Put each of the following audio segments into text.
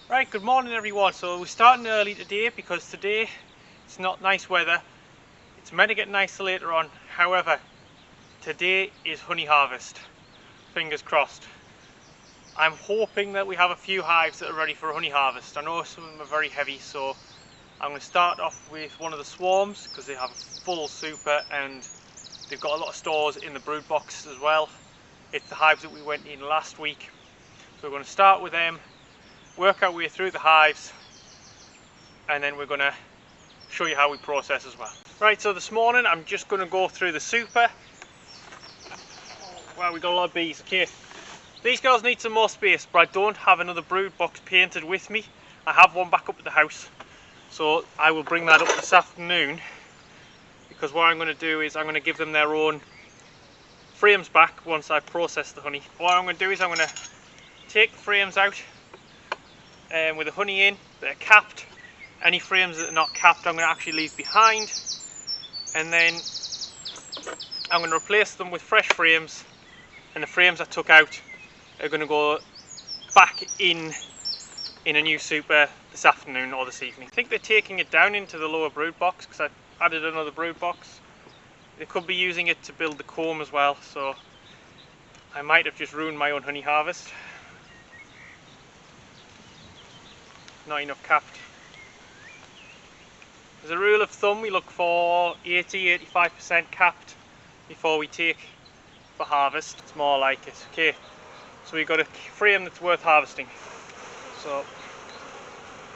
Right, good morning everyone. So we're starting early today because today it's not nice weather. It's meant to get nicer later on. However, today is honey harvest. Fingers crossed. I'm hoping that we have a few hives that are ready for honey harvest. I know some of them are very heavy, so I'm going to start off with one of the swarms because they have a full super and they've got a lot of stores in the brood box as well. It's the hives that we went in last week. So we're going to start with them, work our way through the hives, and then we're going to show you how we process as well. Right, so this morning I'm just going to go through the super. Wow, we got a lot of bees. Okay, these girls need some more space, but I don't have another brood box painted with me. I have one back up at the house, so I will bring that up this afternoon, because what I'm going to do is I'm going to give them their own frames back once I process the honey. What I'm going to do is I'm going to take the frames out with the honey in. They're capped. Any frames that are not capped I'm going to actually leave behind, and then I'm going to replace them with fresh frames, and the frames I took out are going to go back in a new super this afternoon or this evening. I think they're taking it down into the lower brood box because I added another brood box. They could be using it to build the comb as well, so I might have just ruined my own honey harvest. Not enough capped. As a rule of thumb, we look for 80-85% capped before we take for harvest. It's more like it. Okay, so we've got a frame that's worth harvesting. So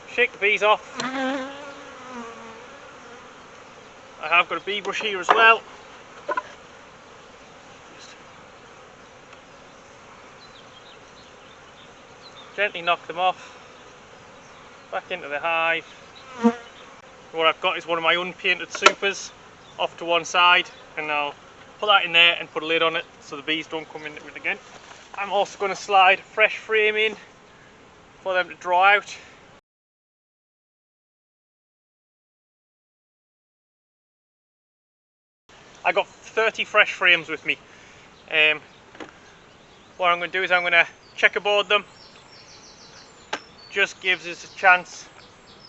shake the bees off. I have got a bee brush here as well. Just gently knock them off. Back into the hive. What I've got is one of my unpainted supers off to one side, and I'll put that in there and put a lid on it so the bees don't come into it again. I'm also going to slide a fresh frame in for them to dry out. I got 30 fresh frames with me. What I'm going to do is I'm going to checkerboard them. Just gives us a chance,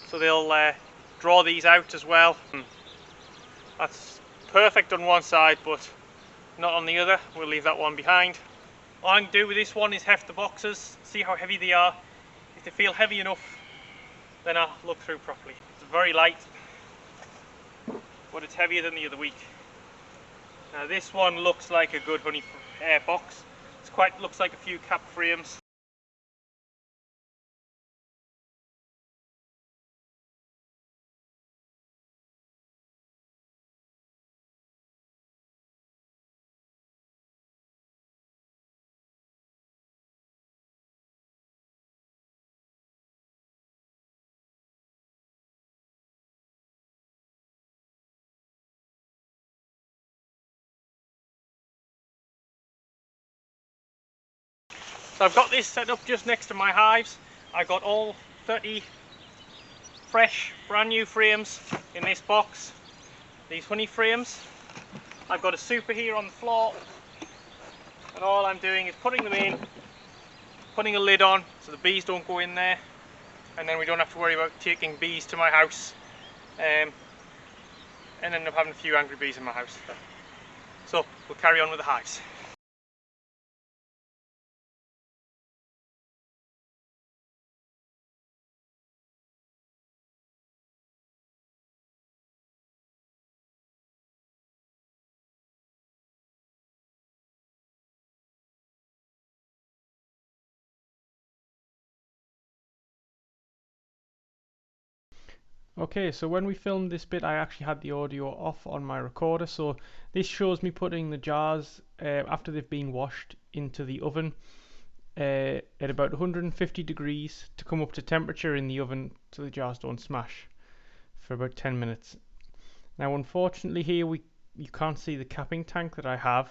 so they'll draw these out as well. That's perfect on one side but not on the other. We'll leave that one behind. What I'm going to do with this one is heft the boxes, see how heavy they are. If they feel heavy enough, then I'll look through properly. It's very light, but it's heavier than the other week. Now this one looks like a good honey box. Looks like a few cap frames. So I've got this set up just next to my hives. I've got all 30 fresh, brand new frames in this box. These honey frames. I've got a super here on the floor, and all I'm doing is putting them in, putting a lid on so the bees don't go in there, and then we don't have to worry about taking bees to my house and end up having a few angry bees in my house. So we'll carry on with the hives. Okay, so when we filmed this bit I actually had the audio off on my recorder, so this shows me putting the jars after they've been washed into the oven at about 150 degrees to come up to temperature in the oven so the jars don't smash for about 10 minutes. Now unfortunately here you can't see the capping tank that I have.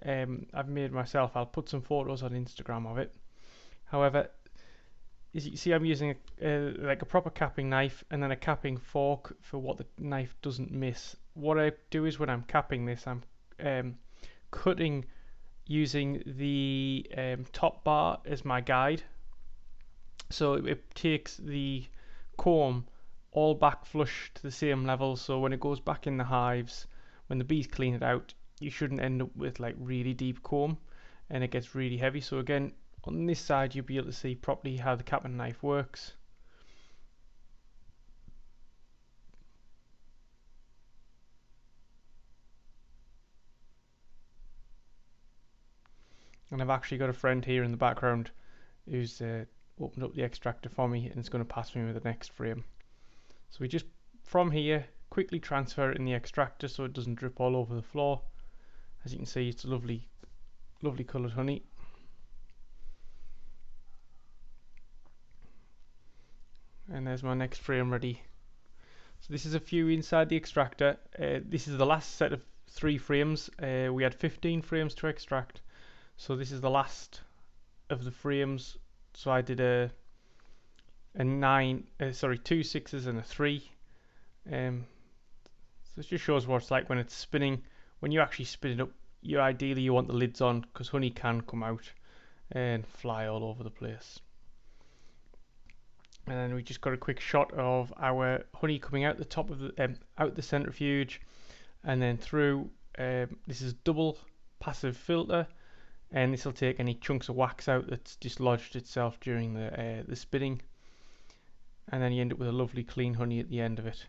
I've made myself. I'll put some photos on Instagram of it. However, as you can see, I'm using like a proper capping knife and then a capping fork for what the knife doesn't miss. What I do is when I'm capping this, I'm cutting using the top bar as my guide, So it takes the comb all back flush to the same level, so when it goes back in the hives, when the bees clean it out, you shouldn't end up with like really deep comb and it gets really heavy. So again, on this side you'll be able to see properly how the cap and knife works. And I've actually got a friend here in the background who's opened up the extractor for me and is going to pass me with the next frame. So we just, from here, quickly transfer it in the extractor so it doesn't drip all over the floor. As you can see, it's lovely, lovely coloured honey. And there's my next frame ready. So this is a few inside the extractor. This is the last set of 3 frames. We had 15 frames to extract, so this is the last of the frames. So I did a 2 6s and a 3. So this just shows what it's like when it's spinning. When you actually spin it up, ideally you want the lids on because honey can come out and fly all over the place. And then we just got a quick shot of our honey coming out the top of the out the centrifuge, and then through. This is double passive filter, and this will take any chunks of wax out that's dislodged itself during the spinning, and then you end up with a lovely clean honey at the end of it.